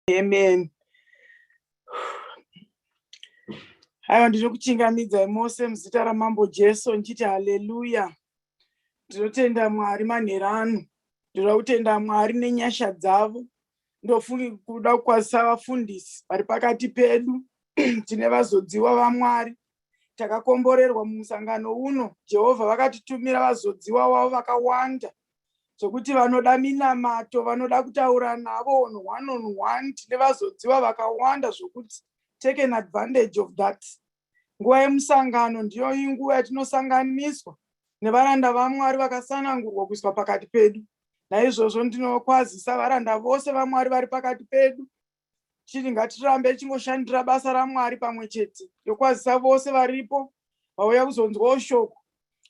Amen. Haiwa ndinokuchingamidza mose muzita raMambo Jesu ndichiti haleluya. Ndinotenda Mwari manherano, ndinoda kutenda Mwari nenyasha dzavo. Ndofungi kuda kukwazisa vafundisi vari pakati pedu. Tine vazodziwa vaMwari, takakomborerwa mumusangano uno. Jehovha vakatitumira vazodziwa wavo vakawanda, zvokuti vanoda minamato, vanoda kutaura navo one on one. Tine vazodziwa vakawanda zvokuti take an advantage of that. Nguva yemusangano ndiyo inguva yatinosanganiswa nevaranda vaMwari vakasanangurwa kuiswa pakati pedu. Naizvozvo ndinokwazisa varanda vose vaMwari vari pakati pedu, chiri ngatirambe chingoshandira basa raMwari pamwe chete. Ndokwazisa vose varipo vauya kuzonzwawo shoko,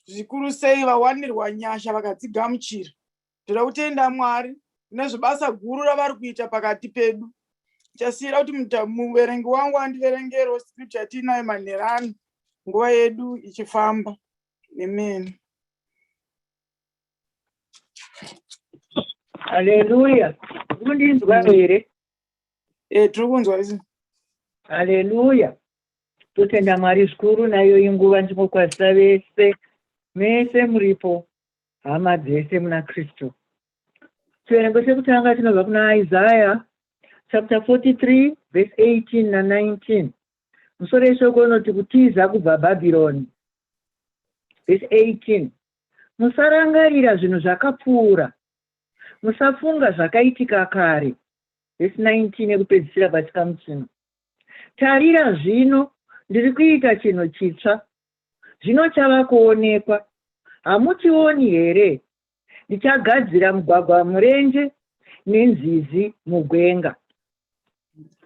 zvikuru sei vawanirwa nyasha vakadzigamuchira. Ndoda kutenda Mwari nezvebasa guru ravari kuita pakati pedu. Chasiyira kuti muverengi wangu andiverengero scripture yatinayo manherano, nguva yedu ichifamba. Amen. Haleluya. Kundinzwa here? Tiri kunzwa isi. Haleluya. Totenda Mwari zvikuru nayo inguva ndinokwazisa vese mese muripo hama dzese muna Kristu. Chiverengo chekutanga chinobva kuna Isaiah chapter 43 verse 18 na 19. Musoro weshoko unoti kutiza kubva Bhabhironi. Verse 18. Musarangarira zvinhu zvakapfuura, musafunga zvakaitika kare. Verse 19 ekupedzisira pachikamu chino. Tarira zvino ndiri kuita chinhu chitsva, zvino chava kuonekwa, hamuchioni here? Ndichagadzira mugwagwa murenje nenzizi mugwenga.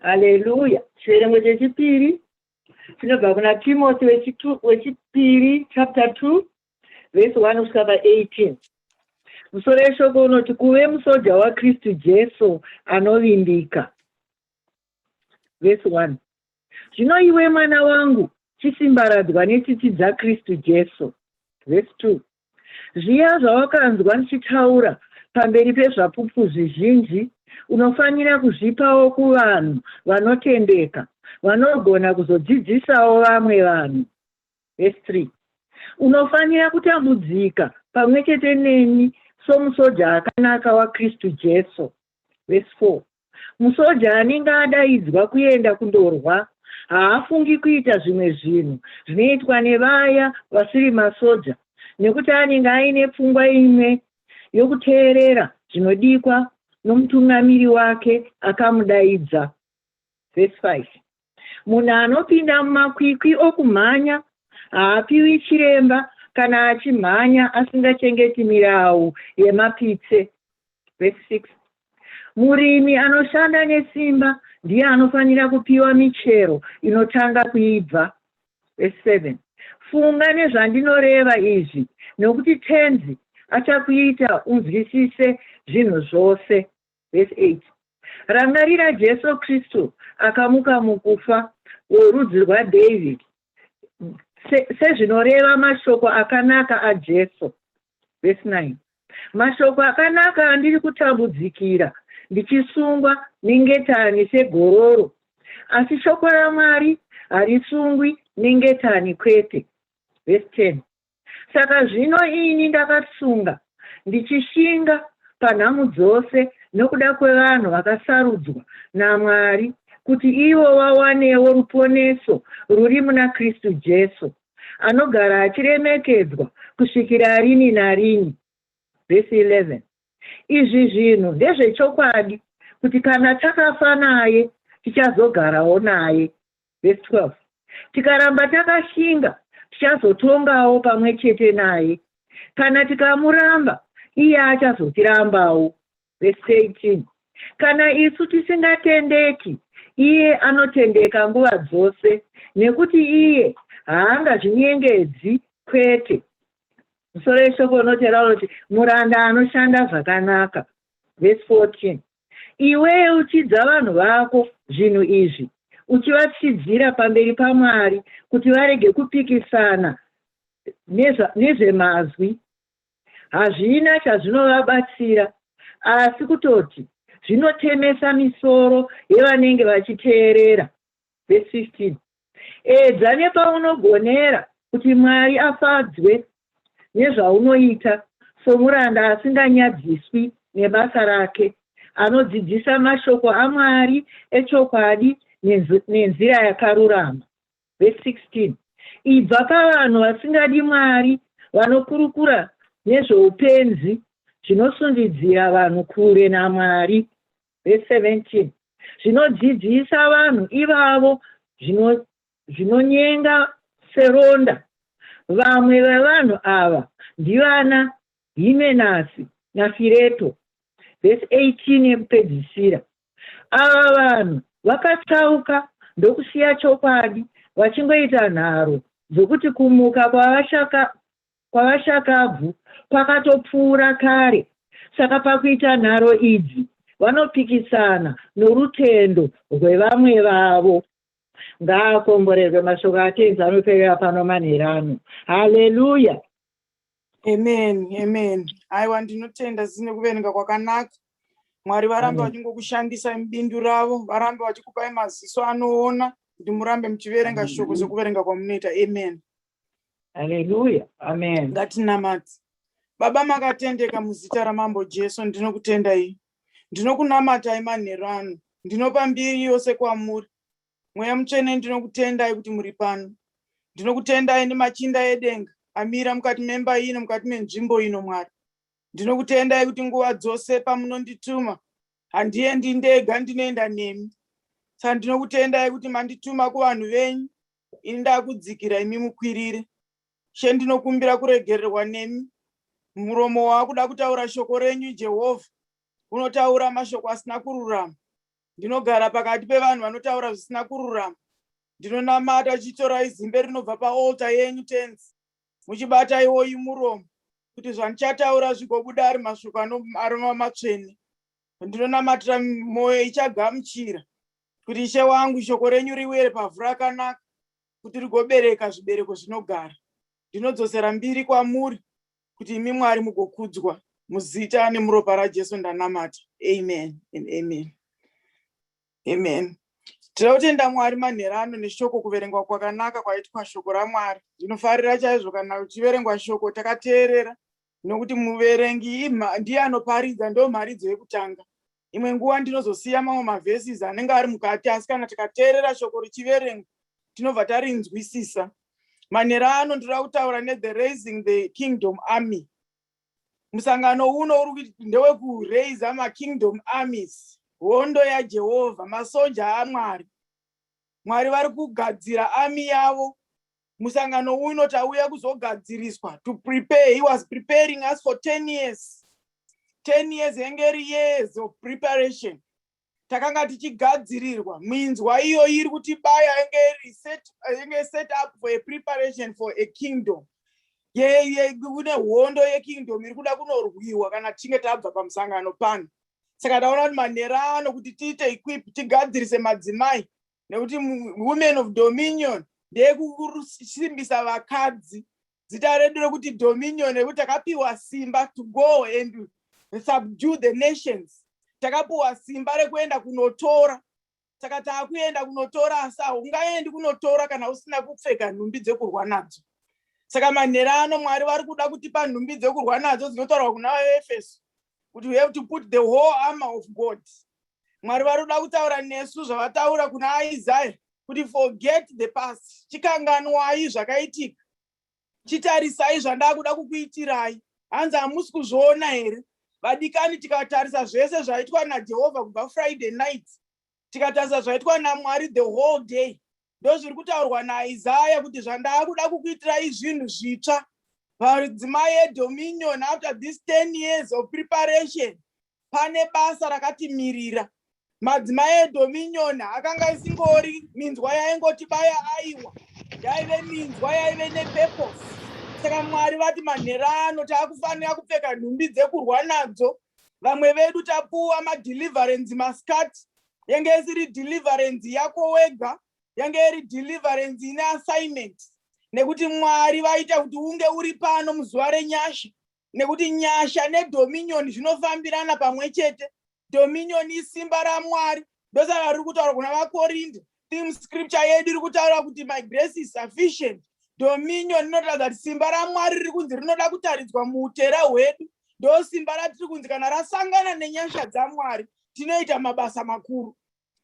Haleluya. Chiverengo chechipiri chinobva kuna Timothy wechipiri chapter 2 verse 1 kusvika pa18. Musoro weshoko unoti kuve musoja waKristu Jesu anovimbika. Verse 1. Zvino iwe mwana wangu chisimbaradzwa netsitsi dzaKristu Jesu. Verse 2. Zviya zvawakanzwa ndichitaura pamberi pezvapupu zvizhinji, unofanira kuzvipawo kuvanhu vanotendeka, vanogona kuzodzidzisawo vamwe vanhu. Verse 3. Unofanira kutambudzika pamwe chete neni somusoja akanaka waKristu Jesu. Verse 4. Musoja anenge adaidzwa kuenda kundorwa haafungi kuita zvimwe zvinhu zvinoitwa nevaya vasiri masoja, nekuti anenge aine pfungwa imwe yokuteerera zvinodikwa nomutungamiri wake akamudaidza. Verse 5. Munhu anopinda mumakwikwi okumhanya haapiwi chiremba kana achimhanya asingachengeti mirau yemapitse. Verse 6. Murimi anoshanda nesimba ndiye anofanira kupiwa michero inotanga kuibva. Verse 7. Funga nezvandinoreva izvi, nokuti tenzi achakuita unzwisise zvinhu zvose. Verse 8. Rangarira Jesu Kristu akamuka mukufa, worudzi rwaDhavidhi, sezvinoreva mashoko akanaka aJesu. Verse 9. Mashoko akanaka andiri kutambudzikira, ndichisungwa nengetani segororo, asi shoko raMwari harisungwi nengetani kwete. Verse 10. Saka zvino ini ndakasunga ndichishinga panhamu dzose nokuda kwevanhu vakasarudzwa naMwari, kuti ivo vawanewo ruponeso rwuri muna Kristu Jesu, anogara achiremekedzwa kusvikira rini narini. Verse 11. Izvi zvinhu ndezvechokwadi, kuti kana takafa naye tichazogarawo naye. Verse 12. Tikaramba takashinga tichazotongawo pamwe chete naye, kana tikamuramba iye achazotirambawo. Verse 18. Kana isu tisingatendeki, iye anotendeka nguva dzose, nekuti iye haangazvinyengedzi kwete. Musoro weshoko unotera unoti muranda anoshanda zvakanaka. Verse 14. Iwe uchidza vanhu vako zvinhu izvi, uchivatsidzira pamberi paMwari kuti varege kupikisana nezvemazwi. Hazvina chazvinovabatsira, asi kutoti zvinotemesa misoro yevanenge vachiteerera. Verse 15. Edza nepaunogonera kuti Mwari afadzwe nezvaunoita, somuranda asinganyadziswi nebasa rake, anodzidzisa mashoko aMwari echokwadi nenzira yakarurama. Verse 16. Ibva pavanhu vasingadi Mwari, vanokurukura nezvoupenzi, zvinosundidzira vanhu kure naMwari. Verse 17. Zvinodzidzisa vanhu ivavo zvinonyenga seronda. Vamwe vevanhu ava ndivana Himenasi naFileto. Verse 18 yekupedzisira. Ava vanhu vakatsauka ndokusiya chokwadi, vachingoita nharo dzokuti kumuka kwavashakabvu kwakatopfuura kare. Saka pakuita nharo idzi vanopikisana norutendo rwevamwe vavo. Ngaakomborerwe mashoko atenzi anoperera pano manherano. Haleluya. Amen, amen. Aiwa, ndinotenda zine kuverenga kwakanaka. Mwari varambe vachingokushandisa mubindu ravo, varambe vachikupai maziso anoona kuti murambe muchiverenga shoko zvokuverenga kwamunoita. Amen. Haleluya. Amen. Ngatinamate. Baba makatendeka muzita ramambo Jesu, ndinokutendai. Ndinokunamatai manherano. Ndinopa mbiri yose kwamuri. Mweya mutsvene, ndinokutendai kuti muri pano. Ndinokutendai nemachinda edenga amira mukati memba ino, mukati menzvimbo ino. Mwari, ndinokutendai kuti nguva dzose pamunondituma handiendi ndega, ndinoenda nemi. Saka ndinokutendai kuti mandituma kuvanhu venyu, ini ndakudzikira imi mukwirire. She, ndinokumbira kuregererwa nemi. Muromo wakuda kutaura shoko renyu Jehovha unotaura mashoko asina kururama. Ndinogara pakati pevanhu vanotaura zvisina kururama. Ndinonamata chitorai zimbe rinobva paaltar yenyu tenzi, muchibata iwoyi muromo, kuti zvandichataura zvigobuda ari mashoko aroma matsvene. Ndinonamatira mwoyo ichagamuchira kuti Ishe wangu shoko renyu riwere pavhu rakanaka, kuti rigobereka zvibereko zvinogara. Ndinodzosera mbiri kwamuri kuti imi Mwari mugokudzwa. Muzita nemuropa raJesu ndanamata. Amen and amen. Amen. Tinotenda Mwari manherano neshoko kuverengwa kwakanaka kwaitwa shoko raMwari. Ndinofarira chaizvo kana uchiverengwa shoko takateerera, nokuti muverengi ndiye anoparidza, ndo mharidzo yekutanga. Imwe nguva ndinozosiya mamwe mavhesisi anenge ari mukati, asi kana tikateerera shoko richiverengwa tinobva tarinzwisisa. Manherano ndinoda kutaura the raising the kingdom army. Musangano uno uri ndewekuraise makingdom armies, hondo yaJehovha, masoja aMwari. Mwari vari kugadzira army yavo. Musangano uno tauya kuzogadziriswa, to prepare. He was preparing us for 10 years. 10 years engeri years of preparation. Takanga tichigadzirirwa. Minzwa iyo iri kutibaya enge set up for a preparation for a kingdom. Kune hondo yekingdom iri kuda kunorwiwa kana tinge tabva pamusangano pano. Saka taona kuti manherano kuti tiite equip, tigadzirise madzimai, nekuti women of dominion ndeyekusimbisa vakadzi. Zita redu rekuti dominion nekuti takapiwa simba to go and subdue the nations. Takapiwa simba rekuenda kunotora. Saka taakuenda kunotora, asi haungaendi kunotora kana usina kupfeka nhumbi dzekurwa nadzo. Saka manherano Mwari vari kuda kutipa nhumbi dzekurwa nadzo dzinotaurwa kuna vaEfeso, kuti we have to put the whole armor of God. Mwari vari kuda kutaura nesu zvavataura kuna Isaiah, kuti forget the past. Chikanganwai zvakaitika. Chitarisai zvandakuda kukuitirai. Hanzi hamusi kuzviona here? Vadikani, tikatarisa zvese zvaitwa naJehovha kubva Friday night, tikatarisa zvaitwa naMwari the whole day, ndo zviri kutaurwa naIsaiah kuti zvandakuda kukuitirai zvinhu zvitsva. Madzimai edominion, after this 10 years of preparation, pane basa rakatimirira. Madzimai edominion akanga isingori minzwa yaingotibaya aiwa, yaive minzwa yaive nepurpose. Saka Mwari vati manherano taakufanira kupfeka nhumbi dzekurwa nadzo. Vamwe vedu tapuwa madeliverance maskati, yange isiri deliverance yako wega, yange iri deliverance ine assignment. Nekuti Mwari vaita kuti unge uri pano muzuva renyasha, nekuti nyasha nedominion zvinofambirana pamwe chete. Dominion isimba raMwari. Ndosaka riri kutaura kuna vaKorinde. Theme scripture yedu iri kutaura kuti my grace is sufficient. Dominion inotaura kuti simba raMwari riri kunzi rinoda kutaridzwa muutera hwedu. Ndo simba ratiri kunzi kana rasangana nenyasha dzaMwari tinoita mabasa makuru.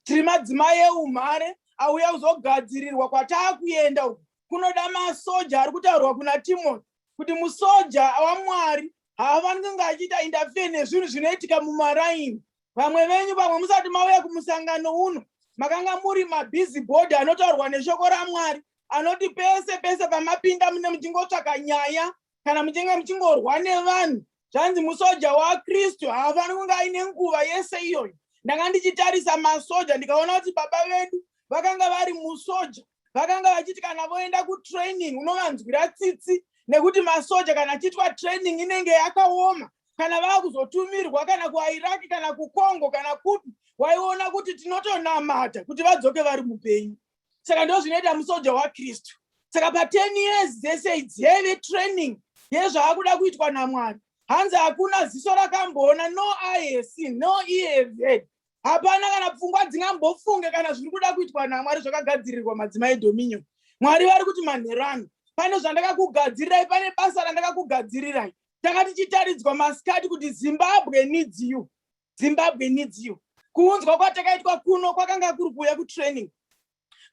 Tiri madzimai eumhare auya kuzogadzirirwa kwataakuenda uku. Kunoda masoja ari kutaurwa kuna Timothy kuti musoja waMwari haafaniri kunge achiita interfere nezvinhu zvinoitika mumaraini. Vamwe venyu vamwe musati mauya kumusangano uno makanga muri mabhizi bhodhi anotaurwa neshoko raMwari anoti pese pese pamapinda mune muchingotsvaka nyaya kana muchinge muchingorwa nevanhu. Zvanzi musoja waKristu haafaniri kunge aine nguva yese iyoyo. Ndanga ndichitarisa masoja ndikaona kuti baba vedu vakanga vari musoja. Vakanga vachiti kana voenda kutraining unovanzwira tsitsi nekuti masoja kana achitwa training inenge yakaoma. Kana vakuzotumirwa kana kuIraq kana kuCongo kana kupi waiona kuti tinotonamata kuti vadzoke vari mupenyu. Saka ndo zvinoita musoja waKristu. Saka pa10 years dzese idzi yeve training yezvaakuda kuitwa naMwari. Hanzi hakuna ziso rakamboona, no eye has seen, no ear has heard. Hapana kana pfungwa dzingambofunge kana zviri kuda kuitwa naMwari zvakagadzirirwa madzimai eDominion. Mwari vari kuti manherano, pane zvandakakugadzirirai, pane basa randakakugadzirirai. Tanga tichitaridzwa masikati kuti Zimbabwe needs you. Zimbabwe needs you. Kuunzwa kwatakaitwa kuno kwakanga kuri kuuya kutraining.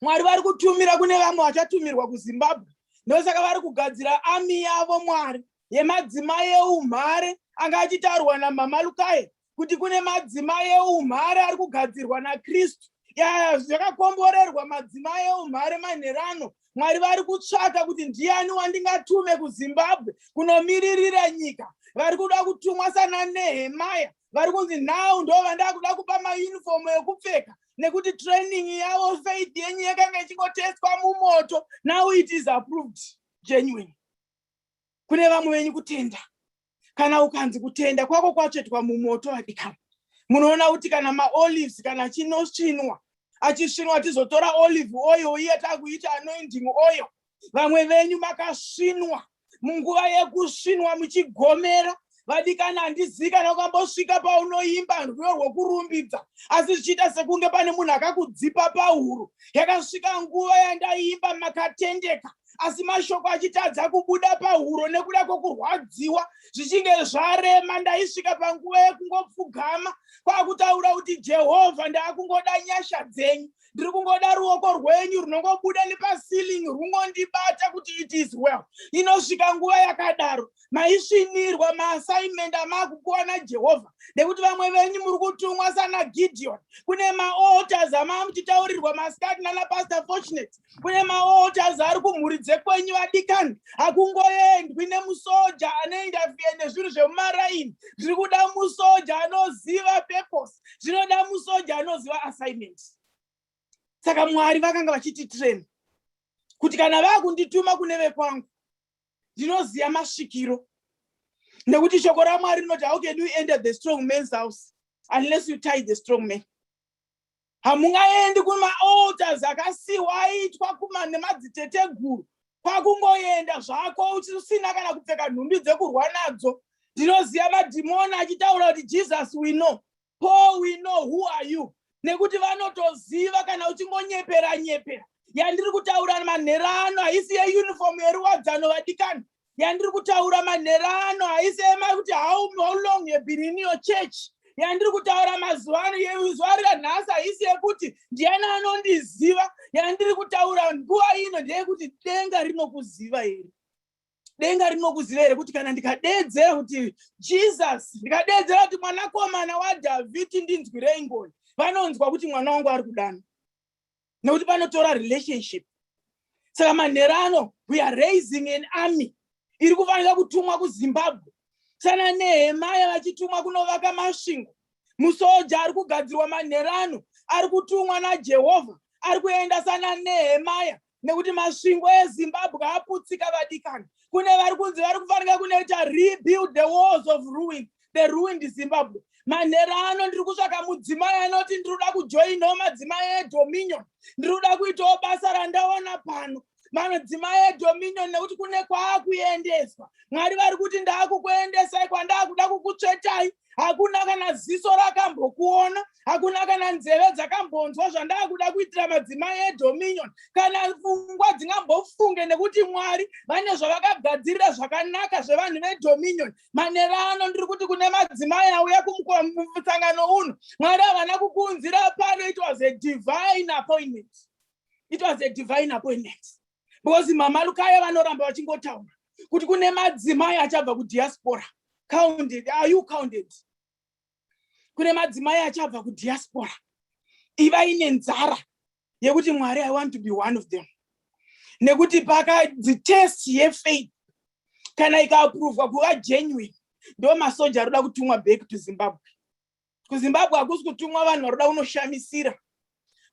Mwari vari kutumira kune vamwe vachatumirwa kuZimbabwe. Ndosaka vari kugadzira army yavo Mwari yemadzimai eumhare anga achitaurwa naMama Lukai kuti kune madzimai eumhare ari kugadzirwa naKristu. Zvakakomborerwa madzimai eumhare manherano. Mwari vari kutsvaka kuti ndiani wandingatume kuZimbabwe kunomiririra nyika. Vari kuda kutumwa sana Nehemia. Vari kunzi now ndo vandakuda kupa mauniform ekupfeka nekuti training yavo faith yenyu yakanga ichingoteswa mumoto. Now it is approved genuine. Kune vamwe venyu kutenda. Kana ukanzi kutenda kwako kwatsvetwa mumoto vadikana. Munoona kuti kana maolives kana chinosvinwa achisvinwa tizotora olive oil iye takuita anointing oil. Vamwe venyu makasvinwa munguva yekusvinwa muchigomera. Vadikana handizivi kana ukambosvika paunoimba rwiyo rwokurumbidza asi zvichiita sekunge pane munhu akakudzipa pahuro. Yakasvika nguva yandaimba makatendeka asi mashoko achitadza kubuda pahuro nekuda kwokurwadziwa zvichinge zvarema. Ndaisvika panguva yekungopfugama kwakutaura kuti Jehovha ndaakungoda nyasha dzenyu. Ndiri kungoda ruoko rwenyu runongobuda nepaceiling rungondibata kuti it is well. Inosvika nguva yakadaro maisvinirwa maassignment amakupuwa naJehovha nekuti vamwe venyu muri kutumwa sana Gideon. Kune maaltars amamuchitaurirwa masikati nana Pastor Fortunate. Kune maaltars ari kumhuri dzekwenyu vadikani. Hakungoendwi nemusoja anointerfere nezvinhu zvemumaraini. Zviri kuda musoja anoziva purpose. Zvinoda musoja anoziva assignment. Saka Mwari vakanga vachititrain kuti kana vakundituma kune vekwangu ndinoziva masvikiro. Nekuti shoko raMwari rinoti how can you enter the strong man's house unless you tie the strong man. Hamungaendi kumaaltars akasiwa aitwa nemadziteteguru kwakungoenda zvako usina kana kupfeka nhumbi dzekurwa nadzo. Ndinoziva madhimoni achitaura kuti Jesus we know, Paul we know, who are you? Nekuti vanotoziva kana uchingonyepera nyepera. Yandiri kutaura manherano haisi yeuniform yeruwadzano vadikani. Yandiri kutaura manherano haisi kuti how long you have been in your church. Yandiri kutaura mazuva yezuva ranhasi haisi yekuti ndiani anondiziva. Yandiri kutaura nguva ino ndeyekuti denga rinokuziva here. Denga rinokuziva here kuti kana ndikadedzera kuti Jesus, ndikadedzera kuti mwanakomana waDhavhidhi ndinzwirei ngoni, vanonzwa kuti mwana wangu ari kudana. Nekuti panotora relationship. Saka manherano we are raising an army iri kufanira kutumwa kuZimbabwe. Sana Nehemia vachitumwa kunovaka masvingo. Musoja ari kugadzirwa manherano ari kutumwa naJehovha. Ari kuenda sana Nehemia nekuti masvingo eZimbabwe aputsika vadikani. Kune vari kunzi vari kufanira kunoita rebuild the walls of ruin, the ruined Zimbabwe. Manherano ndiri kutsvaka mudzimai anoti ndiri kuda kujoinawo madzimai eDominion. Ndiri kuda kuitawo basa randaona pano. madzimai edominion nekuti kune kwaakuendeswa. Mwari vari kuti ndaakukuendesai kwandakuda kukutsvetai. Hakuna kana ziso rakambokuona, hakuna kana nzeve dzakambonzwa zvandakuda kuitira madzimai edominion. Kana pfungwa dzingambofunge nekuti Mwari vane zvavakagadzirira zvakanaka zvevanhu vedominion. Manherano ndiri kuti kune madzimai auya kumusangano uno, Mwari havana kukuunzira pano. It was a divine appointment. It was a divine appointment. Because Mama Lukaya vanoramba vachingotaura kuti kune madzimai achabva kudiaspora. Counted. Are you counted? Kune madzimai achabva kudiaspora. Iva ine nzara yekuti Mwari, I want to be one of them. Nekuti the test yefaith kana ikaaprovwa kuva genuine, ndo masoja aroda kutumwa back to Zimbabwe. KuZimbabwe hakusi kutumwa vanhu varoda kunoshamisira.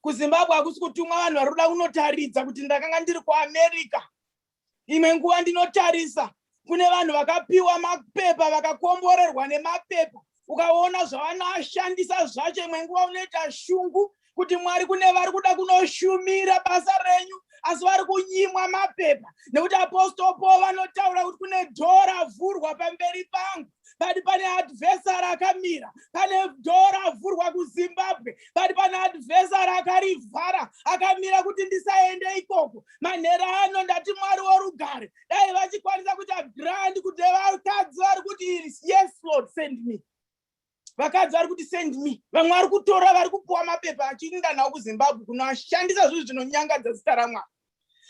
KuZimbabwe hakusi kutumwa vanhu varoda kunotaridza kuti ndakanga ndiri kuAmerica. Imwe nguva ndinotarisa kune vanhu vakapiwa mapepa vakakomborerwa nemapepa. Ukaona zvavanoashandisa zvacho, imwe nguva unoita shungu kuti Mwari kune vari kuda kunoshumira basa renyu asi vari kunyimwa mapepa. Nekuti Apostle Paul vanotaura kuti kune dhora vhurwa pamberi pangu, but pane adversary akamira. Pane dhora vhurwa kuZimbabwe, but pane adversary akarivhara akamira kuti ndisaende ikoko. Manherano ndati Mwari worugare dai vachikwanisa kuita grand kuti vakadzi vari kuti yes Lord send me. Vakadzi vari kuti send me. Vamwe vari kutora vari kupuwa mapepa achiinda nawo kuZimbabwe kunoashandisa zvinhu zvinonyangadza zita raMwari.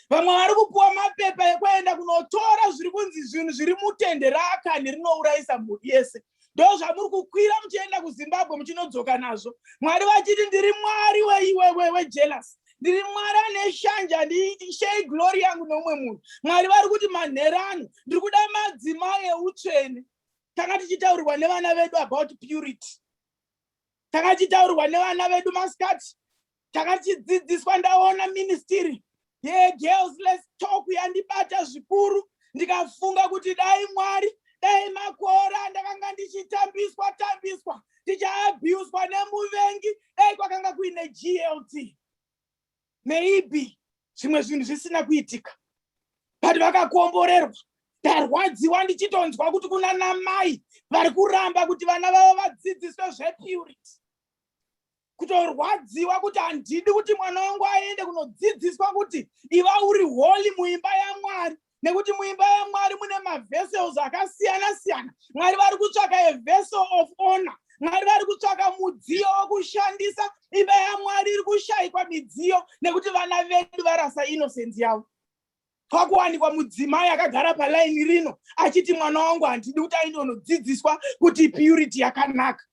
Vamwe vari kupuwa mapepa ekuenda kunotora zviri kunzi zvinhu zviri mutende raAkani rinourayisa mhuri yese. Ndo zvamuri kukwira muchienda kuZimbabwe muchinodzoka nazvo. Mwari vachiti ndiri Mwari wejealous. Ndiri Mwari ane shanja, ndishei glory yangu nomwe munhu. Mwari vari kuti manherano ndiri kuda madzimai eutsvene. Tanga tichitaurirwa nevana vedu about purity. Tanga tichitaurirwa nevana vedu masikati. Tanga tichidzidziswa ndaona ministry. Yeah, girls, let's talk. Yandibata zvikuru. Ndikafunga kuti dai Mwari, dai makora ndakanga ndichitambiswa. Tichaabuswa nemuvengi. Dai kwakanga kuine GLT. Maybe zvimwe zvinhu zvisina kuitika. But vakakomborerwa. Ndarwadziwa ndichitonzwa kuti kuna namai vari kuramba kuti vana vavo vadzidziswe zvepurity. Kutorwadziwa kuti handidi kuti mwana wangu aende kunodzidziswa kuti iva uri holy muimba yaMwari. Nekuti muimba yaMwari mune mavessels akasiyana-siyana. Mwari vari kutsvaka a vessel of honor. Mwari vari kutsvaka mudziyo wokushandisa. Imba yaMwari iri kushayikwa midziyo nekuti vana vedu varasa innocence yavo. Kwakuwanikwa mudzimai akagara palaini rino achiti mwana wangu handidi kuti aende kunodzidziswa kuti purity yakanaka.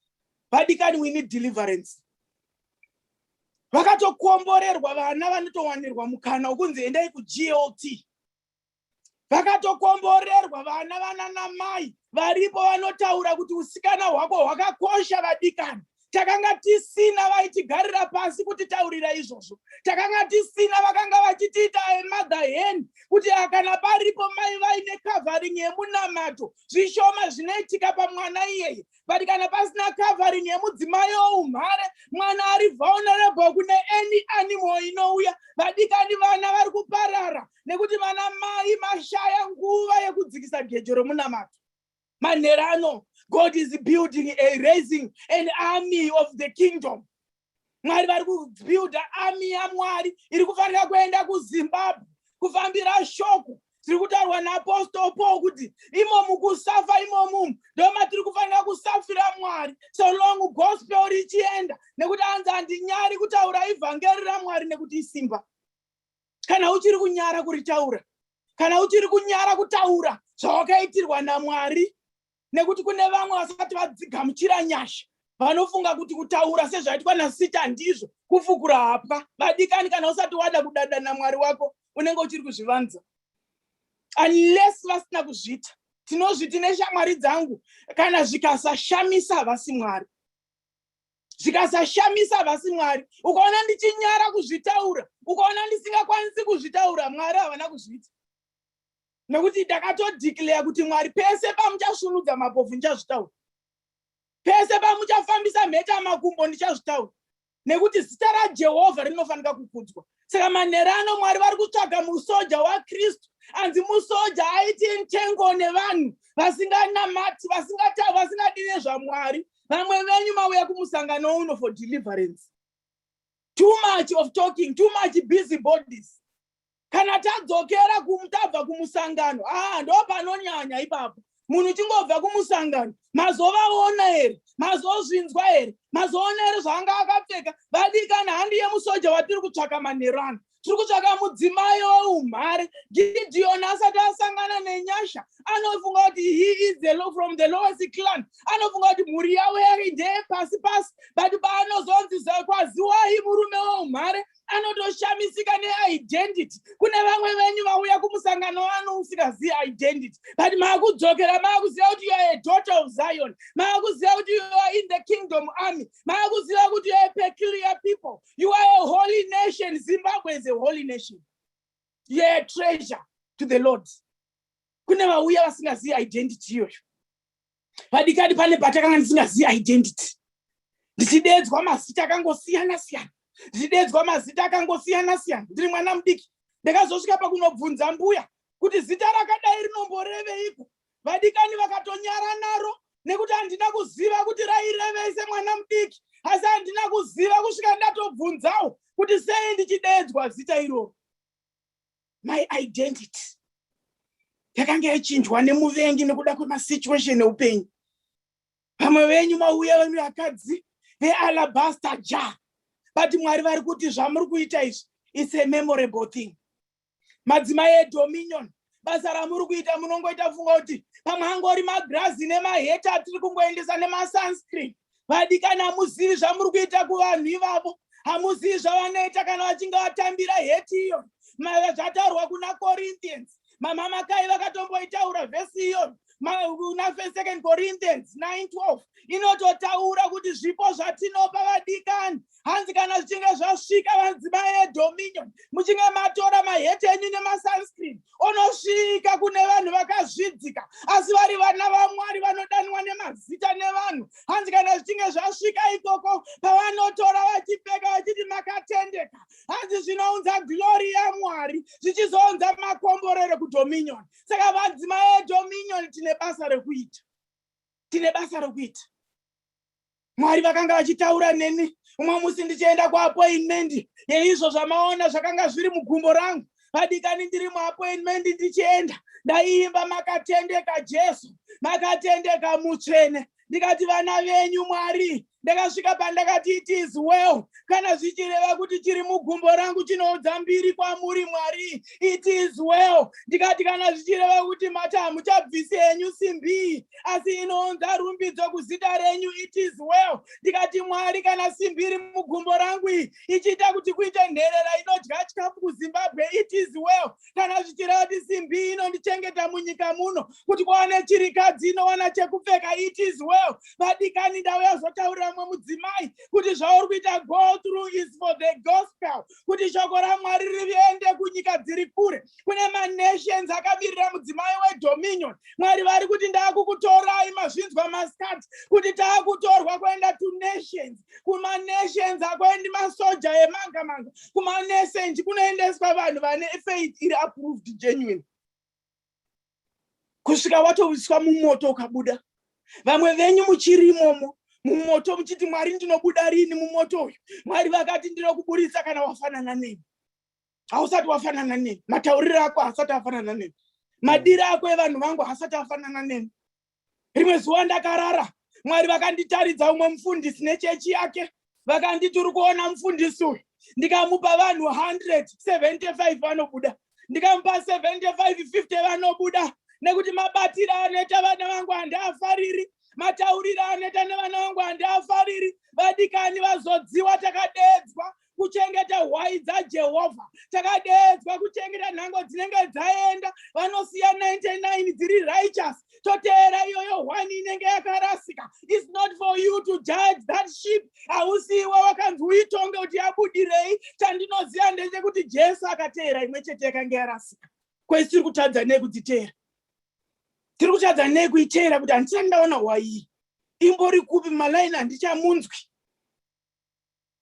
Vadikani, we need deliverance. Vakatokomborerwa vana vanotowanirwa mukana wokunzi endai kuGLT. Vakatokomborerwa vana vananamai varipo vanotaura kuti usikana hwako hwakakosha. Vadikani, takanga tisina vaitigarira pasi kuti taurira izvozvo. Takanga tisina vakanga vachitiita mother hen kuti kana paripo mai vaine covering yemunamato zvishoma zvinoitika pamwana iyeye. But kana pasina covering yemudzimai woumhare, mwana ari vulnerable kune any animal inouya. Vadikani, vana vari kuparara nekuti vana mai mashaya nguva yekudzikisa gejo romunamato. Manherano, God is building raising an army of the kingdom. Mwari vari kubuilda army yaMwari iri kufanira kuenda kuZimbabwe kufambira shoko. Tiri kutaurwa naApostle Paul kuti imomu kusafa imomu ndo matiri kufanira kusafira Mwari so long gospel richienda. Nekuti anzi handinyari kutaura evhangeri raMwari nekuti isimba. Kana uchiri kunyara kuritaura, kana uchiri kunyara kutaura zvawakaitirwa naMwari, nekuti kune vamwe vasati vadzigamuchira nyasha vanofunga kuti kutaura sezvaitwa naSita ndizvo kufukura hapwa. Vadikani, kana usati wada kudada naMwari wako unenge uchiri kuzvivanza. Unless vasina kuzvita. Tinozviti neshamwari dzangu kana zvikasashamisa havasi Mwari. Zvikasashamisa havasi Mwari. Ukaona ndichinyara kuzvitaura, ukaona ndisingakwanisi kuzvitaura, Mwari havana kuzvita. Nekuti ndakatodeclare kuti Mwari pese pamuchasvinudza mapofu ndichazvitaura. Pese pamuchafambisa mheta makumbo ndichazvitaura. Nekuti zita raJehovha rinofanira kukudzwa. Saka manherano Mwari vari kutsvaga musoja waKristu, anzi musoja aiti ntengo nevanhu vasinganamati, vasingadi nezvaMwari. Vamwe venyu mauya kumusangano uno for deliverance. Too much of talking, too much busy bodies. Kana tadzokera tabva kumusangano, ndo panonyanya ipapo. Munhu chingobva kumusangano, mazovaona here, mazozvinzwa here, mazoona here zvanga akapfeka. Vadikana, handi yemusoja watiri kutsvaka manherano. Tiri kutsvaka mudzimai weumhare. Gideon asati asangana nenyasha, anofunga kuti he is from the lowest clan. Anofunga kuti mhuri yawo ndeyepasi pasi. But paanozonzi kwaziwai murume weumhare, anotoshamisika neidentity. Kune vamwe venyu vauya kumusangano wano usingazivi identity. But maakudzokera maakuziva kuti you are a daughter of Zion. Maakuziva kuti you are in the kingdom army. Maakuziva kuti you are a peculiar people. You are a holy nation. Zimbabwe is a holy nation. You are a treasure to the Lord. Kune vauya vasingazivi identity iyoyo. Vadikani pane patakanga ndisingazivi identity. Ndichidedzwa mazita akangosiyana siyana. Zvidedzwa mazita akangosiyana siyana. Ndiri mwana mudiki, ndakazosvika pakunobvunza mbuya kuti zita rakadai rinomboreveiko. Vadikani vakatonyara naro nekuti handina kuziva kuti rairevei semwana mudiki. Asi handina kuziva kusvika ndatobvunzawo kuti sei ndichidedzwa zita iroro. My identity yakanga yachinjwa nemuvengi nekuda kwemasituation eupenyu. Vamwe venyu mauya venyu vakadzi vealabaster jar. But Mwari vari kuti zvamuri kuita izvi, it's a memorable thing. Madzimai eDominion, basa ramuri kuita munongoita funga kuti pamwe angori magrazi nemaheta atiri kungoendesa nemasunscreen. Vadikani hamuzivi zvamuri kuita kuvanhu ivavo. Hamuzivi zvavanoita kana vachinge vatambira heti iyo. Zvataurwa kuna Corinthians. Mama Kai vakatomboitaura vhesi iyo. Una 2 Corinthians 9:12 inototaura kuti zvipo zvatinopa vadikani, hanzi kana zvichinge zvasvika vanzimai eDominion, muchinge matora maheti enyu nemasunscreen, onosvika kune vanhu vakazvidzika, asi vari vana vaMwari vanodanwa nemazita nevanhu. Hanzi kana zvichinge zvasvika ikoko, pavanotora vachipfeka vachiti makatendeka, hanzi zvinounza glory yaMwari, zvichizounza makomborero kuDominion. Saka vanzimai eDominion tine basa rekuita. Tine basa rekuita. Mwari vakanga vachitaura neni. Umwe musi ndichienda kuappointment yeizvo zvamaona zvakanga zviri mugumbo rangu. Vadikani ndiri muappointment ndichienda. Ndaimba makatendeka Jesu, makatendeka mutsvene. Ndikati vana venyu Mwari. Ndakasvika pandakati it is well. Kana zvichireva kuti chiri mugumbo rangu chinoudza mbiri kwamuri Mwari. It is well. Ndikati kana zvichireva kuti mati hamuchabvisi henyu simbi, asi inounza rumbidzo kuzita renyu. It is well. Ndikati Mwari kana simbi iri mugumbo rangu ichiita kuti kuite nherera inodya chikafu kuZimbabwe. It is well. Kana zvichireva kuti simbi inondichengeta munyika muno, kuti kwaane chirikadzi inowana chekupfeka. It is well. Vadikani ndauya zotaurira mudzimai kuti zvauri kuita go through is for the gospel, kuti shoko raMwari riende kunyika dziri kure. Kune manations akamirira mudzimai weDominion. Mwari vari kuti ndakukutorai mazvinzwa masikati, kuti taakutorwa kuenda to nations. Kuma nations akwendi masoja emanga manga. Kuma nations kunoendeswa vanhu vane faith iri approved genuine. Kusvika watoiswa mumoto ukabuda. Vamwe venyu muchirimomo mumoto muchiti Mwari ndinobuda rini mumoto uyu. Mwari vakati ndinokuburisa kana wafanana neni. Hausati wafanana neni. Matauriro ako hasati afanana neni. Madiri ako evanhu vangu hasati afanana neni. Rimwe zuva ndakarara, Mwari vakanditaridza umwe mufundisi nechechi yake. Vakanditi uri kuona mufundisi uyu. Ndikamupa vanhu 175 vanobuda. Ndikamupa 75, 50 vanobuda. Nekuti mabatira anoita vana vangu handaafariri. Mataurira anoita nevana vangu handaafariri. Vadikani vazodziwa takadedzwa kuchengeta hwai dzaJehovha. Takadedzwa kuchengeta nhango dzinenge dzaenda. Vanosiya 99 dziri righteous. Toteera iyoyo hwani inenge yakarasika. It's not for you to judge that sheep. Hausiwa wakanzi uitonge kuti yabudirei. Chandinoziva ndechekuti Jesu akateera imwe chete yakanga yarasika. Kwesi tiri kutadza nekudziteera. Tiri kutadza nekuiteera kuti handisati ndaona hwai. Imbori kupi malaini handichamunzwi.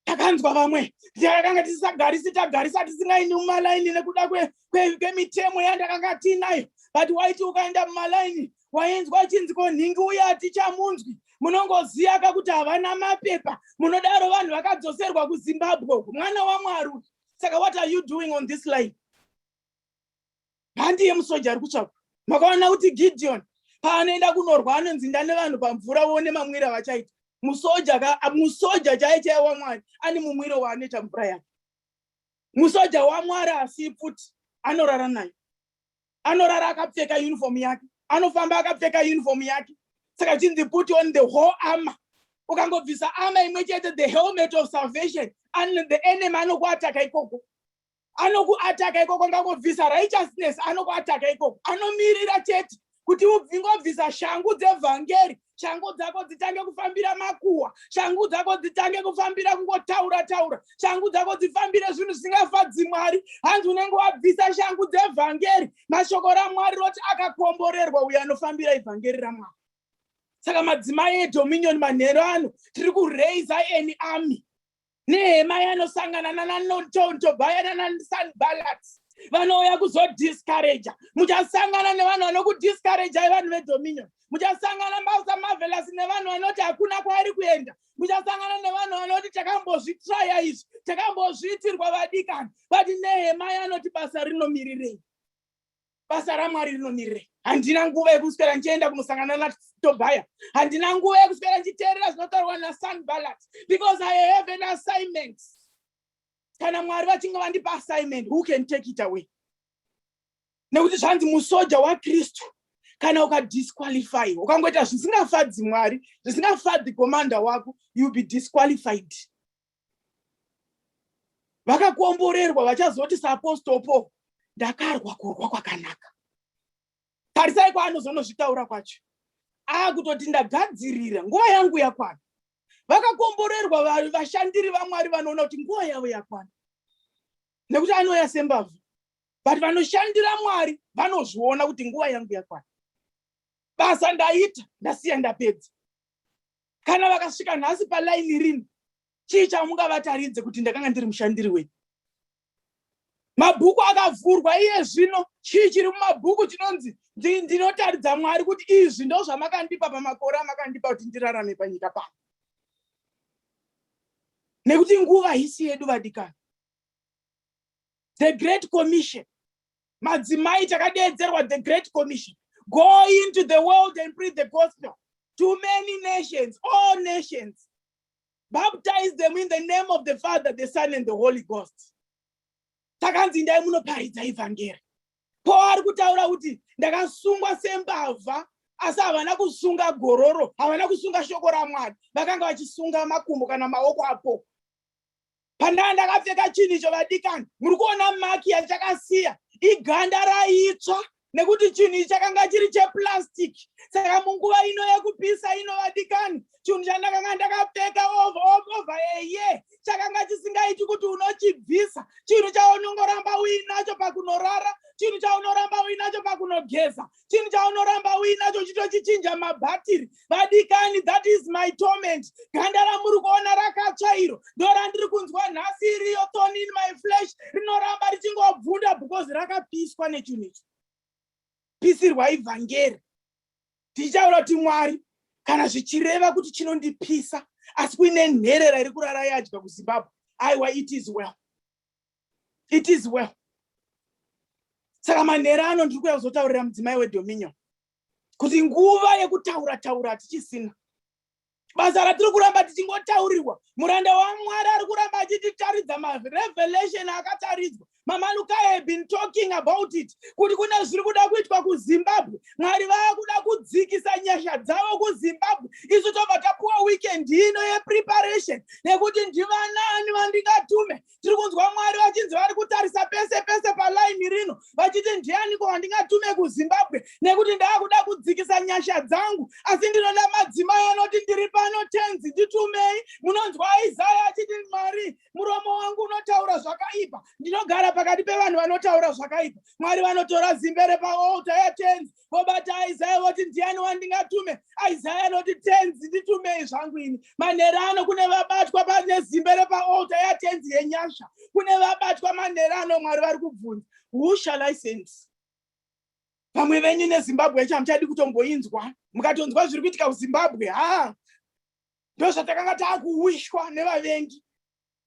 takanzwa vamwe ndakanga tisagarisita tisingaini mumalaini nekuda kwemitemo yandakanga tinayo, but waiti ukaenda mumalaini wainzwa chinzi konhingi uya hatichamunzwi, munongoziya kakuti havana mapepa, munodaro vanhu vakadzoserwa kuZimbabwe. Mwana waMwari. Saka what are you doing on this line? Handiye musoja ari kutsvakwa. Makaona kuti Gideon paanoenda kunorwa anonzi ndane vanhu pamvura uone mamwiro avachaita. Musoja chaiye waMwari ane mumwiro waanoita mvura yake. Musoja waMwari asi futi anorara nayo. Anorara akapfeka uniform yake. Anofamba akapfeka uniform yake. Saka chinzi put on the whole armor. Ukangobvisa armor imwe chete, the helmet of salvation, and the enemy anokuataka ikoko. Anokuataka ikoko ngangobvisa righteousness, anokuataka ikoko. Anomirira chete kuti ubvingobvisa shangu dzevhangeri, shangu dzako dzitange kufambira makuwa, shangu dzako dzitange kufambira kungotaura, shangu dzako dzifambire zvinhu zvisingafadzi Mwari. Hanzi unenge wabvisa shangu dzevhangeri, mashoko raMwari roti akakomborerwa uyo anofambira ivhangeri raMwari. Saka madzimai eDominion manhero ano tiri kureisa any army. Nehema yanosangana naTobhaya naSanballat vanouya kuzodiscourage. Muchasangana nevanhu vanokudiscourage vanhu veDominion. Muchasangana Marvelous nevanhu vanoti hakuna kwaari kuenda. Muchasangana nevanhu vanoti takambozvitraya izvi, takambozviitirwa vadikani. But Nehema yanoti basa rinomirirei. Basa raMwari rinomirire. Handina nguva yekuswera nchienda kunosangana naTobhaya. Handina nguva yekuswera nchiteerera zvinotaurwa naSanballat, because I have an assignment. Kana Mwari vachinge vandipa assignment, who can take it away? Nekuti zvanzi musoja waKristu kana ukadisqualify, ukangoita zvisingafadzi Mwari, zvisingafadzi commander wako, you be disqualified. Vakakomborerwa vachazoti sapostopo ndakarwa kurwa kwakanaka. Tarisai kwaanozonozvitaura kwacho. Kutoti ndagadzirira nguva yangu yakwana. Vakakomborerwa vashandiri vaMwari vanoona kuti nguva yavo yakwana. Nekuti anoya sembavhu. But vanoshandira Mwari vanozviona kuti nguva yangu yakwana. Basa ndaita, ndasiya ndapedza. Kana vakasvika nhasi palaini rino, chii chamungavataridze kuti ndakanga ndiri mushandiri wenyu? Mabhuku akavhurwa iye zvino, chii chiri mumabhuku chinonzi ndinotaridza Mwari kuti izvi ndo zvamakandipa pamakore amakandipa kuti ndirarame panyika pano. Nekuti nguva haisi yedu vadikani. The Great Commission. Madzimai takadeedzerwa the Great Commission. Go into the world and preach the gospel to many nations, all nations. Baptize them in the name of the Father, the Son, and the Holy Ghost. Takanzi ndai munoparidza ivhangeri. Paul ari kutaura kuti ndakasungwa sembavha, asi havana kusunga gororo, havana kusunga shoko raMwari, vakanga vachisunga makumbo kana maoko apo. Pandanga ndakapfeka chinhu icho vadikani, muri kuona maki yachakasiya, iganda raitsva, nekuti chinhu ichi chakanga chiri cheplastic. Saka munguva ino yekupisa ino vadikani, chinhu chandakanga ndakapfeka over eye chakanga chisingaiti kuti unochibvisa. Chinhu chaunongoramba uinacho pakunorara, chinhu chaunoramba uinacho pakunogeza, chinhu chaunoramba uinacho chitochichinja mabhatiri. Vadikani, that is my torment. Ganda ramuri kuona rakatsva iro ndorandiri kunzwa nhasi iriyo, thorn in my flesh, rinoramba richingobvunda because rakapiswa nechinhu ichi. Pisirwa ivhangeri. Tichaura kuti Mwari kana zvichireva kuti chinondipisa, asi kuine nherera iri kurara yadya kuZimbabwe, aiwa, it is well. It is well. Saka manhero ano ndiri kuuya kuzotaurira mudzimai weDominion kuti nguva yekutaura hatichisina. Basa ratiri kuramba tichingotaurirwa, muranda waMwari ari kuramba achititaridza marevelation akataridzwa. Mama Luka have been talking about it. Kuti kuna zviri kuda kuitwa kuZimbabwe. Mwari vakuda kudzikisa nyasha dzavo kuZimbabwe. Isu tobva tapuwa weekend ino yepreparation. Nekuti ndivanani vandingatume. Tiri kunzwa Mwari vachinzi vari kutarisa pese palaini rino vachiti ndianiko wandingatume kuZimbabwe nekuti ndakuda kudzikisa nyasha dzangu, asi ndinoda madzimai anoti ndiri pano tenzi nditumei. Munonzwa Isaya achiti Mwari muromo wangu unotaura zvakaipa, ndinogara pakati pevanhu vanotaura zvakaipa. Mwari vanotora zimbere paaltar yatenzi vobata Isaya voti ndiani wandingatume. Isaya anoti tenzi nditumei zvangu ini. Manherano kune vabatwa pane zimbere paaltar yatenzi yenyasha, kune vabatwa manherano. Mwari vari kubvunza, who shall I send? Vamwe venyu neZimbabwe chamuchadi kutomboinzwa, mukatonzwa zviri kuitika kuZimbabwe. Ndozvatakanga taakuwishwa nevavengi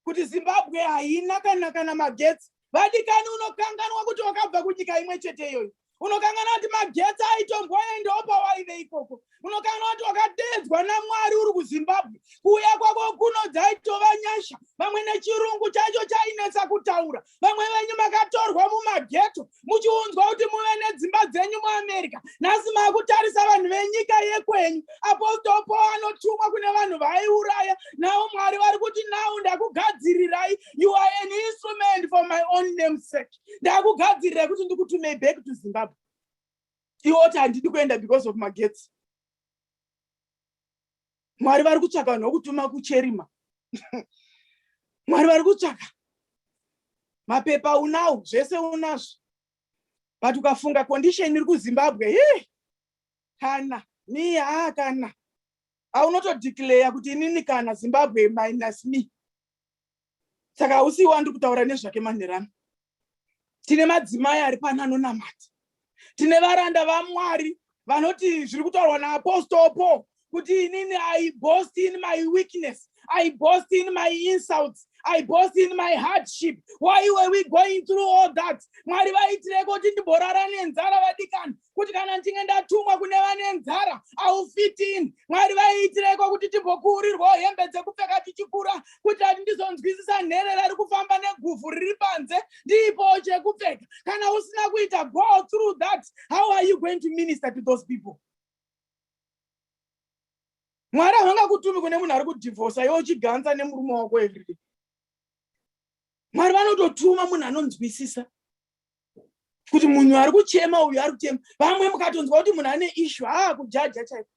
kuti Zimbabwe haina kana magetsi. Vadikani, unokanganwa kuti wakabva kunyika imwe chete iyoyo. Unokanganwa kuti magetsi aitomboendawo pawaive ikoko. Unokanganwa kuti wakateedzwa naMwari uri kuZimbabwe. Kuuya kwako kuno dzaitova nyasha. Vamwe nechirungu chacho chainetsa kutaura. Vamwe venyu makatorwa mumageto muchiunzwa kuti muve nedzimba dzenyu muAmerica. Nhasi makutarisa vanhu venyika yekwenyu. Apostol Paul anotumwa kune vanhu vaiuraya. Nawo Mwari vari kuti nawo ndakugadzirirai. You are an instrument for my own name's sake. Ndakugadzirirai kuti ndikutumei back to Zimbabwe. Iwo kuti handidi kuenda because of magetsi. Mwari vari kutsvaka vanhu vokutuma kuCherima. Mwari vari kutsvaka. Mapepa unawo, zvese unazvo. But ukafunga condition iri kuZimbabwe, kana kana aunotodeclare kuti inini kana Zimbabwe minus me. Saka hausi wandi kutaura nezvake manherano. Tine madzimai ari pano anonamata. Tine varanda vaMwari vanoti zviri kutaurwa naApostol Paul kuti inini I boast in my weakness, I boast in my insults, I boast in my hardship. Why were we going through all that? Mwari vaitireko kuti ndimborara nenzara vadikani, kuti kana ndinge ndatumwa kune vane nzara au fit in. Mwari vaitireko kuti timbokuurirwa hembe dzekupfeka tichikura, kuti handizonzwisisa nherera riri kufamba neguvhu riri panze ndipo chekupfeka. Kana usina kuita go through that, how are you going to minister to those people? Mwari havangakutumi kune munhu ari kudivhosa iwe uchiganza nemurume wako everyday. Mwari vanototuma munhu anonzwisisa kuti munhu ari kuchema uyu ari kuchema. Vamwe mukatonzwa kuti munhu ane issue kujaja chaiko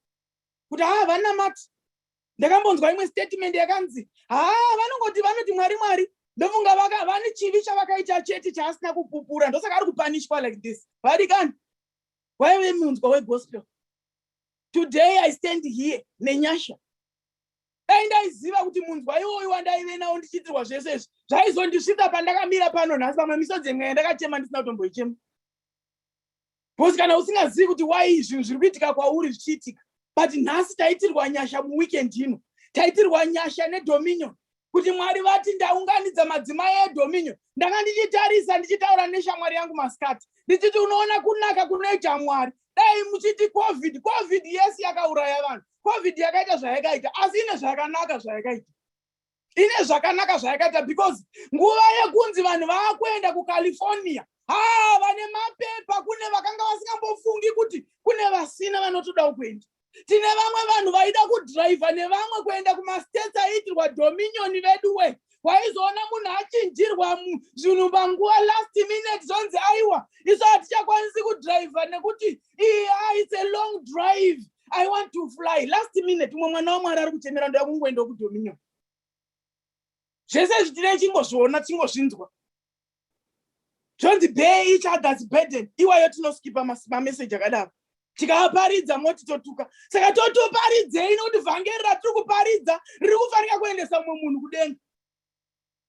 kuti vanamati. Ndakambonzwa imwe statement yakanzi vanongoti vanoti Mwari ndofunga vane chivi chavakaita chete chaasina kupupura, ndosaka ari kupanishwa like this. Vadikani, waive munzwa wegospel. Today I stand here nenyasha. Dai ndaiziva kuti munzwa iwoyu wandaive nawo ndichiitirwa zvese izvi zvaizondisvika pandakamira pano nhasi. Pamwe misodzi mweya ndakachema ndisina kutomboichema. Because kana usingazivi kuti why zvinhu zviri kuitika kwauri zvichiitika. But nhasi taitirwa nyasha muweekend ino. Taitirwa nyasha neDominion. Kuti Mwari vati ndaunganidza madzimai eDominion. Ndanga ndichitarisa ndichitaura neshamwari yangu masikati. Ndichiti unoona kunaka kunoita Mwari. Dai muchiti COVID yes yakauraya vanhu. COVID yakaita zvayakaita, asi ine zvakanaka zvayakaita. Ine zvakanaka zvayakaita because nguva yekunzi vanhu vaakuenda kuCalifornia. Vane mapepa, kune vakanga vasingambofungi kuti kune vasina vanotoda kuenda. Tine vamwe vanhu vaida kudhiraivha nevamwe kuenda kumastates aitirwa Dominion vedu we. Waizoona munhu achinjirwa zvinhu panguva last minute zonzi aiwa isu hatichakwanisi kudhiraivha nekuti it's a long drive, I want to fly. Last minute umwe mwana waMwari ari kuchemera ndoda kungoenda kuDominion. Zvese zvitine chingozviona chingozvinzwa. Zvonzi bear each other's burden. Iwayo tinoskipa mameseji akadaro. Tikaparidza moti totuka. Saka totoparidzei nokuti vhangeri ratiri kuparidza riri kufanira kuendesa mumwe munhu kudenga.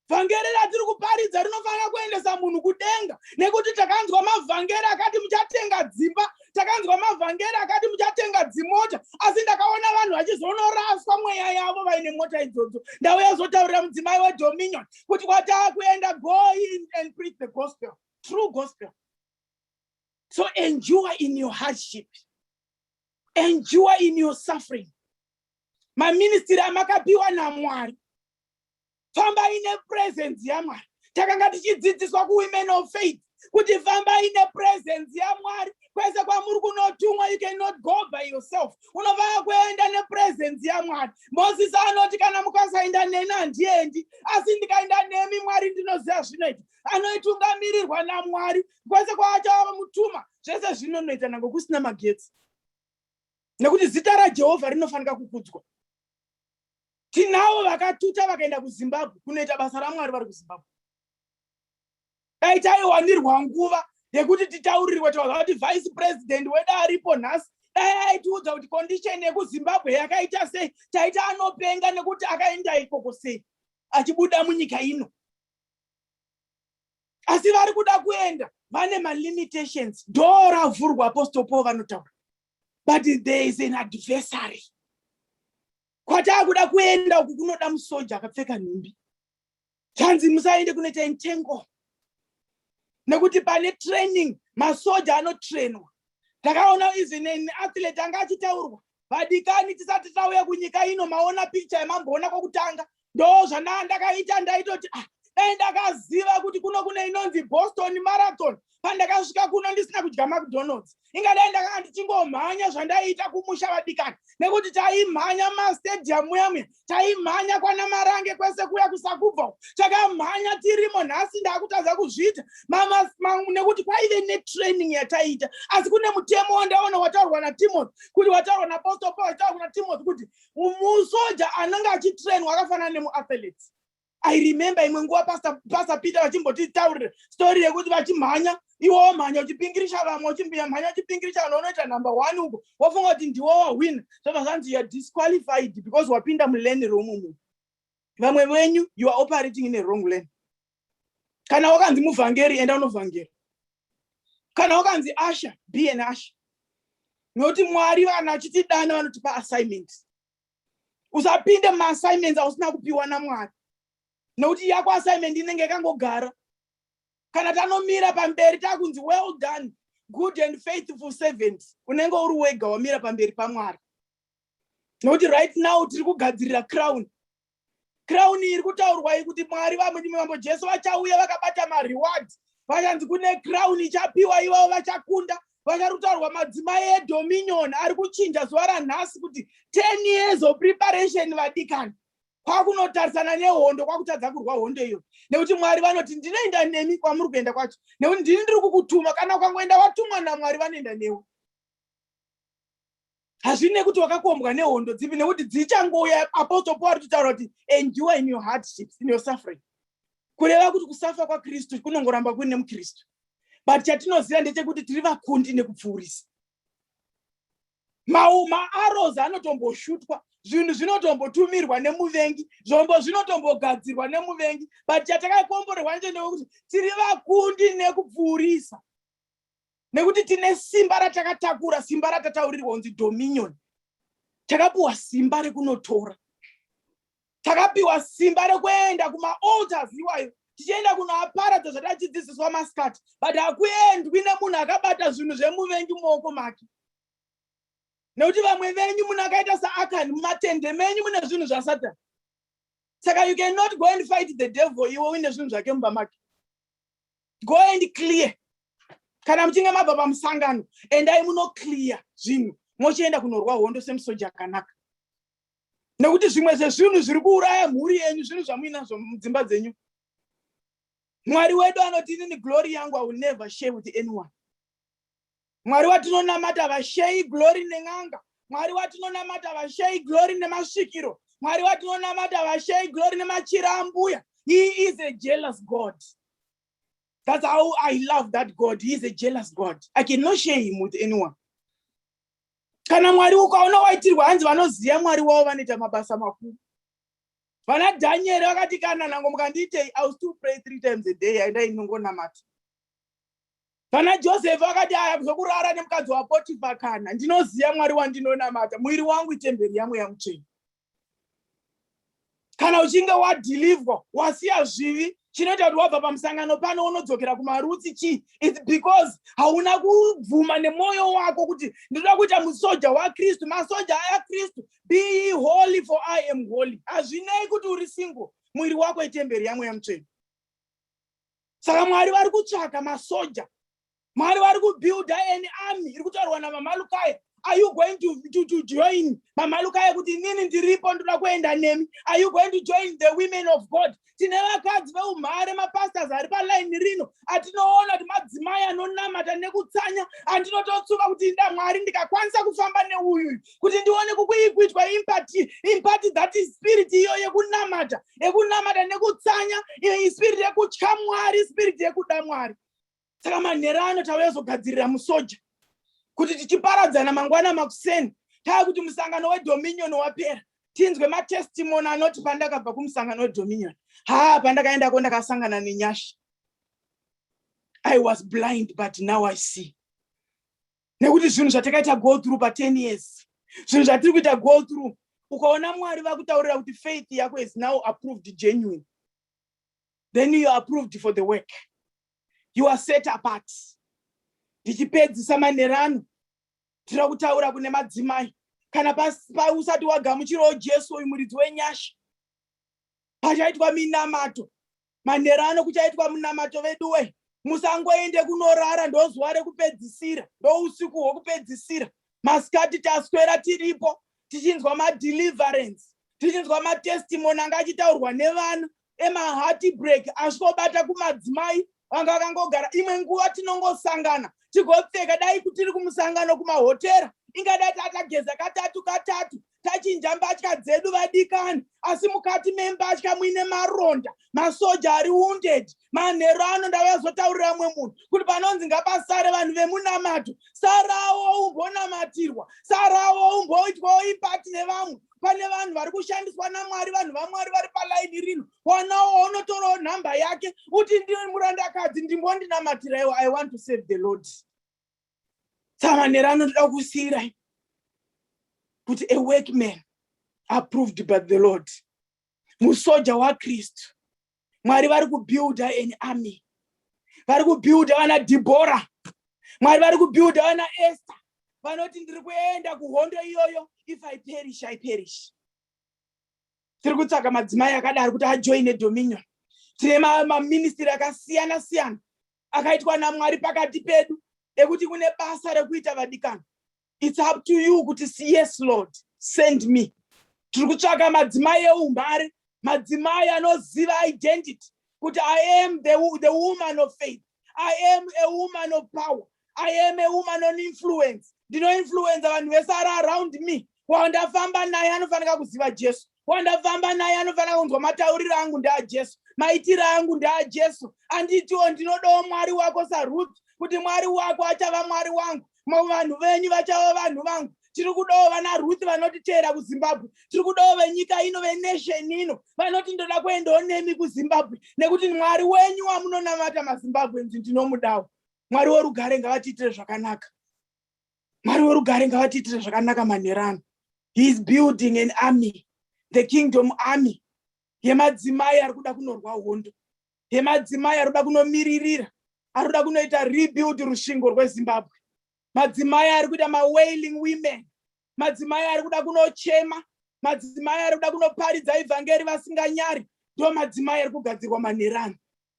Vhangeri ratiri kuparidza rinofanira kuendesa munhu kudenga. Nekuti takanzwa mavhangeri akati muchatenga dzimba, takanzwa mavhangeri akati muchatenga dzimota, asi ndakaona vanhu vachizonoraswa mweya yavo vaine mota idzodzo. Ndauya zotaurira mudzimai weDominion kuti kwataakuenda go in and preach the gospel, true gospel. So endure in your hardship. Endure in your suffering. Maministry amakapiwa naMwari. Famba ine presence yaMwari. Takanga tichidzidziswa kuwomen of faith. kuti fambai nepresence yaMwari. Kwese kwamuri kunotumwa, you cannot go by yourself. Unofana kuenda nepresence yaMwari. Moses anoti kana mukasaenda neni handiendi, asi ndikaenda nemi Mwari ndinoziva zvinoita. Anoitungamirirwa naMwari. Kwese kwaachava mutuma, zvese zvinonoita nange kusina magetsi. Nekuti zita raJehovha rinofanika kukudzwa. Tinavo vakatuta vakaenda kuZimbabwe kunoita basa raMwari vari kuZimbabwe. Dai taiwanirwa nguva yekuti titaurirwe kuti vice president wedu aripo nhasi, dai aitiudza kuti condition yekuZimbabwe yakaita sei, taita anopenga nekuti akaenda ikoko sei achibuda munyika ino. Asi vari kuda kuenda, vane limitations. Door ravhurwa, Apostle Paul vanotaura. But there is an adversary. Kwatakuda kuenda uku kunoda musoja akapfeka nhumbi. Chanzi musaende kunoita intengo. Nekuti pane training, masoja anotrainwa. Takaona izvi neathlete anga achitaurwa. Vadikani tisati tauya kunyika ino maona picture yemamboona kwokutanga. Ndo zvandakaita ndaitoti dai ndakaziva kuti kuno kune inonzi Boston Marathon. Pandakasvika kuno ndisina kudya McDonald's. Ingadai ndakanga ndichingomhanya zvandaiita kumusha vadikani. Nekuti taimhanya mastadium yamwe, taimhanya kwana Marange kwese kuya kusakubva. Takamhanya tirimo nhasi ndakutadza kuzviita. Nekuti kwaive netraining yataita. Asi kune mutemo wandaona wataurwa naTimothy, kuti wataurwa naApostle Paul, wataurwa naTimothy kuti musoja anenge achitrainwa akafanana nemuathletes. I remember imwe nguva Pastor Peter vachimbotitaurira story yekuti vachimhanya, iwo mhanya uchipingirisha vamwe, uchimhanya uchipingirisha vanhu unoita number 1 uko. Wafunga kuti ndiwo wawina. Saka zvanzi you are disqualified because wapinda mulane romumu. Vamwe venyu you are operating in a wrong lane. Kana wakanzi muvhangeri enda unovhangeri. Kana wakanzi usher, be an usher. Noti Mwari vana achitidana vanotipa assignments. Usapinde ma-assignments ausina kupiwa naMwari. Noti yako assignment inenge yakangogara. Kana tanomira pamberi takunzi well done, good and faithful servant. Unenge uri wega wamira pamberi paMwari. Noti right now tiri kugadzirira crown. Crown iri kutaurwa kuti Mwari vamwe Jesu vachauya vakabata ma-reward. Vachanzi kune crown ichapiwa ivavo vachakunda. Vacharutaurwa madzimai eDominion ari kuchinja zuva ranhasi kuti 10 years of preparation vadikani. Kwakunotarisana nehondo, kwakutadza kurwa hondo iyo. Nekuti Mwari vanoti ndinoenda nemi kwamuri kuenda kwacho. Nekuti ndini ndiri kukutuma, kana ukangoenda watumwa naMwari vanoenda newe. Hazvine kuti wakakombwa nehondo dzipi, nekuti dzichangoya. Apostle Paul ari kutaura kuti endure in your hardships, in your suffering. Kureva kuti kusafa kwaKristu kunongoramba kune muKristu. But chatinoziva ndechekuti tiri vakundi nekupfuurisa. Ma-arrows anotomboshutwa, zvinhu zvinotombotumirwa nemuvengi, zvombo zvinotombogadzirwa nemuvengi, but chatakakomborerwa ndechekuti tiri vakundi nekupfuurisa. Nekuti tine simba ratakatakura, simba ratataurirwa kunzi dominion. Takapiwa simba rekunotora. Takapiwa simba rekuenda kuma-altars iwayo. Tichienda kunoaparadza zvatachidzidziswa masikati, but hakuendwi nemunhu akabata zvinhu zvemuvengi mumaoko make. Nekuti vamwe venyu munhu akaita saAkani, mumatende menyu mune zvinhu zvaSatani. Saka you cannot go and fight the devil iwe uine zvinhu zvake mumba make. Go and clear. Kana muchinge mabva pamusangano, endai muno clear zvinhu. Mochienda kunorwa hondo semusoja akanaka. Nekuti zvimwe zvezvinhu zviri kuuraya mhuri yenyu, zvinhu zvamuinazvo mudzimba dzenyu. Mwari wedu anoti inini glory yangu I will never share with anyone. Mwari watinonamata vashayi glory nen'anga. Mwari watinonamata vashayi glory nemasvikiro. Mwari watinonamata vashayi glory nemachira ambuya. He is a jealous God. That's how I love that God. He is a jealous God. I cannot share him with anyone. Kana Mwari ukaona waitirwa hanzi vanoziva Mwari wavo vanoita mabasa makuru. Vana Daniel vakati kana nango mukandite I will still pray 3 times a day and I inongonamata. Vana Joseph vakati aya kuzokurara nemukadzi waPotifa kana ndinoziva Mwari wandinonamata, mwiri wangu itemberi yangu yamutsvene. Kana uchinge wadeliverwa, wasiya zvivi, chinoita kuti wabva pamusangano pano unodzokera kumarutsi chi? It's because hauna kubvuma nemwoyo wako kuti ndoda kuita musoja waKristu, masoja aKristu. Be ye holy for I am holy. Hazvinei kuti uri single, mwiri wako itemberi yangu yamutsvene. Saka Mwari vari kutsvaka masoja. Mwari vari kubuilda an army. Iri kutaurwa naMamalukai. Are you going to join Mamalukai kuti nini ndiripo ndoda kuenda nemi? Are you going to join the women of God? Tine vakadzi veumhare mapastors ari paline rino. Atinoona kuti madzimai anonamata nekutsanya. Andinototsuka kuti nda Mwari ndikakwanisa kufamba neuyu. Kuti ndione kuitwa impact that is spirit iyo yekunamata. Yekunamata nekutsanya. Spirit yekutya Mwari. Spirit yekuda Mwari. Saka manherano tawezogadzirira musoja. Kuti tichiparadzana mangwana makuseni. Tava kuti musangano weDominion wapera. Tinzwe matestimony anoti pandakabva kumusangano weDominion. Pandakaenda ndakasangana nenyasha. I was blind but now I see. Nekuti zvinhu zvatakaita go through pa 10 years. Zvinhu zvatiri kuita go through. Ukaona Mwari vakutaurira kuti faith yako is now approved genuine. Then you are approved for the work. You are set apart. Ndichipedzisa manherano. Tira kutaura kune madzimai. Kana usati wagamuchirawo Jesu uyu muridzi wenyasha. Pachaitwa minamato. Manherano kuchaitwa munamato vedu we. Musangoende kunorara ndozuva rekupedzisira. Ndousiku hwokupedzisira. Masikati taswera tiripo. Tichinzwa madeliverance. Tichinzwa matestimony anga achitaurwa nevana. Heartbreak asvobata kumadzimai. Vanga vakangogara imwe nguva tinongosangana. Tigopfeka dai kutiri kumusangano kumahotera. Ingadai tatageza katatu. Tachinja mbatya dzedu vadikani. Asi mukati membatya muine maronda. Masoja ari wounded. Manherano ndavazotaurira mwe munhu. Kuti panonzi ngapasare vanhu vemunamato. Sarawo umbonamatirwa. Sarawo umboitwawo impact nevamwe. Pane vanhu vari kushandiswa naMwari, vanhu vaMwari vari palaini rino. Wanawo unotorawo nhamba yake. Uti ndiri murandakadzi ndimbondinamatirawo. I want to save the Lord. Saka manherano ndoda kusiyirai kuti a workman approved by the Lord. Musoja waKristu. Mwari vari kubuilda an army. Vari kubuilda vana Deborah. Mwari vari kubuilda vana Esther. Vanoti ndiri kuenda kuhondo iyoyo. If I perish, I perish. Tiri kutsvaga madzimai akadaro kuti ajoine Dominion. Tine maministry akasiyana siyana akaitwa naMwari pakati pedu ekuti kune basa rekuita vadikana. It's up to you kuti yes Lord, send me. Tiri kutsvaga madzimai eumhare, madzimai anoziva identity kuti I am the woman of faith. I am a woman of power. I am a woman on influence. Ndinoinfluence vanhu vese ari around me. Wandafamba naye anofanira kuziva Jesu. Wandafamba naye anofanira kunzwa matauriro angu ndeaJesu. Maitiro angu ndeaJesu. Anditiwo ndinodawo Mwari wako saRuth, kuti Mwari wako achava Mwari wangu. Vanhu venyu vachava vanhu vangu. Tiri kudawo vana Ruth vanotiteera kuZimbabwe. Tiri kudawo venyika ino, venation ino. Vanoti ndoda kuendawo nemi kuZimbabwe. Nekuti Mwari wenyu wamunonamata maZimbabwenzi ndinomudawo. Mwari worugare ngavatiitire zvakanaka. Mwari worugare ngavatiitire zvakanaka manherano. He is building an army, the kingdom army. Yemadzimai ari kuda kunorwa hondo. Yemadzimai ari kuda kunomiririra. Ari kuda kunoita rebuild rusvingo rweZimbabwe. Madzimai ari kuita wailing women. Madzimai ari kuda kunochema. Madzimai ari kuda kunoparidza evhangeri vasinganyari. Ndo madzimai ari kugadzirwa manherano.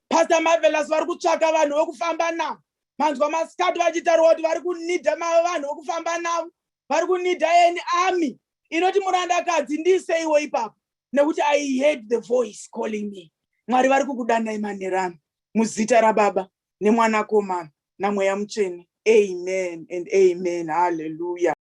Pastor Marvelous vari kutsvaka vanhu vokufamba navo. Manzwa masikati vachitaura kuti vari kunidha vanhu vokufamba navo. Vari kunidha an army. Inoti murandakadzi ndiseiwo ipapo. Nekuti I heard the voice calling me. Mwari vari kukudanai manherano. Muzita raBaba neMwanakomana naMweya Mutsvene. Amen and amen. Hallelujah.